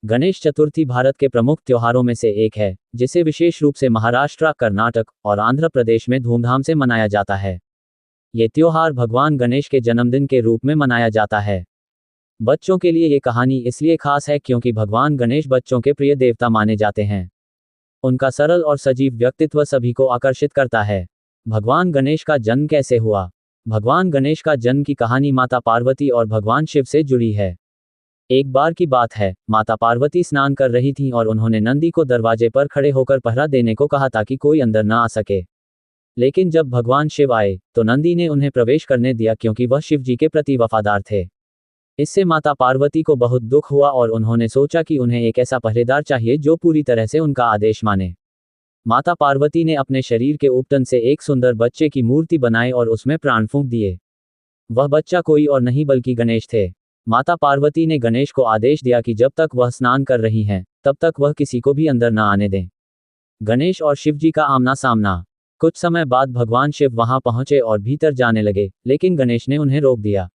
गणेश चतुर्थी भारत के प्रमुख त्योहारों में से एक है, जिसे विशेष रूप से महाराष्ट्र, कर्नाटक और आंध्र प्रदेश में धूमधाम से मनाया जाता है। ये त्योहार भगवान गणेश के जन्मदिन के रूप में मनाया जाता है। बच्चों के लिए ये कहानी इसलिए खास है क्योंकि भगवान गणेश बच्चों के प्रिय देवता माने जाते हैं। उनका सरल और सजीव व्यक्तित्व सभी को आकर्षित करता है। भगवान गणेश का जन्म कैसे हुआ? भगवान गणेश का जन्म की कहानी माता पार्वती और भगवान शिव से जुड़ी है। एक बार की बात है, माता पार्वती स्नान कर रही थीं और उन्होंने नंदी को दरवाजे पर खड़े होकर पहरा देने को कहा ताकि कोई अंदर ना आ सके। लेकिन जब भगवान शिव आए, तो नंदी ने उन्हें प्रवेश करने दिया क्योंकि वह शिव जी के प्रति वफादार थे। इससे माता पार्वती को बहुत दुख हुआ और उन्होंने सोचा कि उन्हें एक ऐसा पहरेदार चाहिए जो पूरी तरह से उनका आदेश माने। माता पार्वती ने अपने शरीर के उपटन से एक सुंदर बच्चे की मूर्ति बनाई और उसमें प्राण फूंक दिए। वह बच्चा कोई और नहीं बल्कि गणेश थे। माता पार्वती ने गणेश को आदेश दिया कि जब तक वह स्नान कर रही हैं, तब तक वह किसी को भी अंदर न आने दें। गणेश और शिव जी का आमना सामना। कुछ समय बाद भगवान शिव वहां पहुंचे और भीतर जाने लगे, लेकिन गणेश ने उन्हें रोक दिया।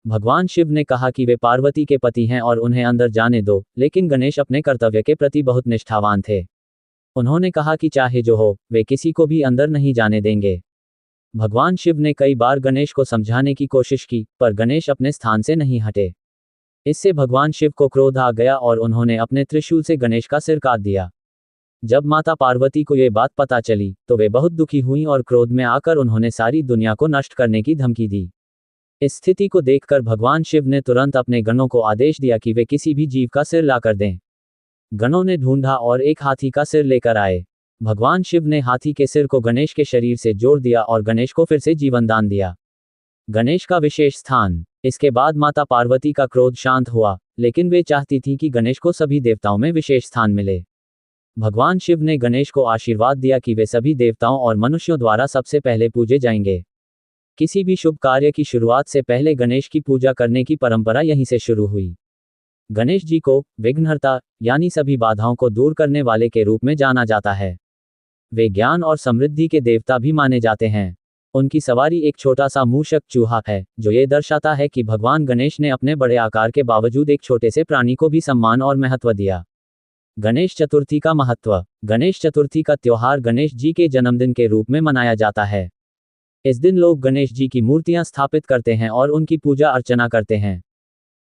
भगवान शिव ने कहा कि वे पार्वती के पति हैं और उन्हें अंदर जाने दो, लेकिन गणेश अपने कर्तव्य के प्रति बहुत निष्ठावान थे। उन्होंने कहा कि चाहे जो हो, वे किसी को भी अंदर नहीं जाने देंगे। भगवान शिव ने कई बार गणेश को समझाने की कोशिश की, पर गणेश अपने स्थान से नहीं हटे। इससे भगवान शिव को क्रोध आ गया और उन्होंने अपने त्रिशूल से गणेश का सिर काट दिया। जब माता पार्वती को ये बात पता चली, तो वे बहुत दुखी हुईं और क्रोध में आकर उन्होंने सारी दुनिया को नष्ट करने की धमकी दी। इस स्थिति को देखकर भगवान शिव ने तुरंत अपने गणों को आदेश दिया कि वे किसी भी जीव का सिर लाकर दें। गणों ने ढूंढा और एक हाथी का सिर लेकर आए। भगवान शिव ने हाथी के सिर को गणेश के शरीर से जोड़ दिया और गणेश को फिर से जीवन दान दिया। गणेश का विशेष स्थान। इसके बाद माता पार्वती का क्रोध शांत हुआ, लेकिन वे चाहती थीं कि गणेश को सभी देवताओं में विशेष स्थान मिले। भगवान शिव ने गणेश को आशीर्वाद दिया कि वे सभी देवताओं और मनुष्यों द्वारा सबसे पहले पूजे जाएंगे। किसी भी शुभ कार्य की शुरुआत से पहले गणेश की पूजा करने की परंपरा यहीं से शुरू हुई। गणेश जी को विघ्नहर्ता, यानी सभी बाधाओं को दूर करने वाले के रूप में जाना जाता है। वे ज्ञान और समृद्धि के देवता भी माने जाते हैं। उनकी सवारी एक छोटा सा मूषक चूहा है, जो ये दर्शाता है कि भगवान गणेश ने अपने बड़े आकार के बावजूद एक छोटे से प्राणी को भी सम्मान और महत्व दिया। गणेश चतुर्थी का महत्व। गणेश चतुर्थी का त्योहार गणेश जी के जन्मदिन के रूप में मनाया जाता है। इस दिन लोग गणेश जी की मूर्तियां स्थापित करते हैं और उनकी पूजा अर्चना करते हैं।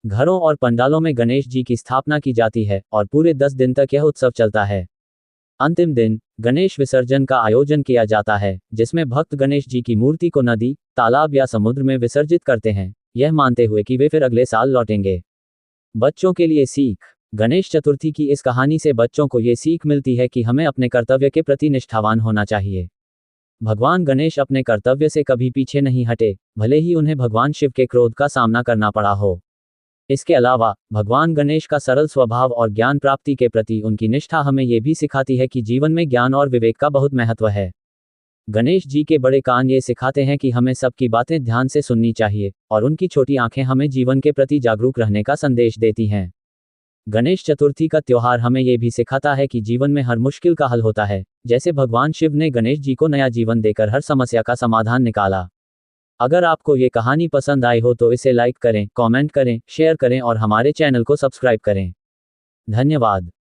घरों और पंडालों में गणेश जी की स्थापना की जाती है और पूरे 10 दिन तक यह उत्सव चलता है। अंतिम दिन गणेश विसर्जन का आयोजन किया जाता है, जिसमें भक्त गणेश जी की मूर्ति को नदी, तालाब या समुद्र में विसर्जित करते हैं, यह मानते हुए कि वे फिर अगले साल लौटेंगे। बच्चों के लिए सीख। गणेश चतुर्थी की इस कहानी से बच्चों को ये सीख मिलती है कि हमें अपने कर्तव्य के प्रति निष्ठावान होना चाहिए। भगवान गणेश अपने कर्तव्य से कभी पीछे नहीं हटे, भले ही उन्हें भगवान शिव के क्रोध का सामना करना पड़ा हो। इसके अलावा भगवान गणेश का सरल स्वभाव और ज्ञान प्राप्ति के प्रति उनकी निष्ठा हमें ये भी सिखाती है कि जीवन में ज्ञान और विवेक का बहुत महत्व है। गणेश जी के बड़े कान ये सिखाते हैं कि हमें सबकी बातें ध्यान से सुननी चाहिए, और उनकी छोटी आंखें हमें जीवन के प्रति जागरूक रहने का संदेश देती हैं। गणेश चतुर्थी का त्योहार हमें ये भी सिखाता है कि जीवन में हर मुश्किल का हल होता है, जैसे भगवान शिव ने गणेश जी को नया जीवन देकर हर समस्या का समाधान निकाला। अगर आपको ये कहानी पसंद आई हो तो इसे लाइक करें, कमेंट करें, शेयर करें और हमारे चैनल को सब्सक्राइब करें। धन्यवाद।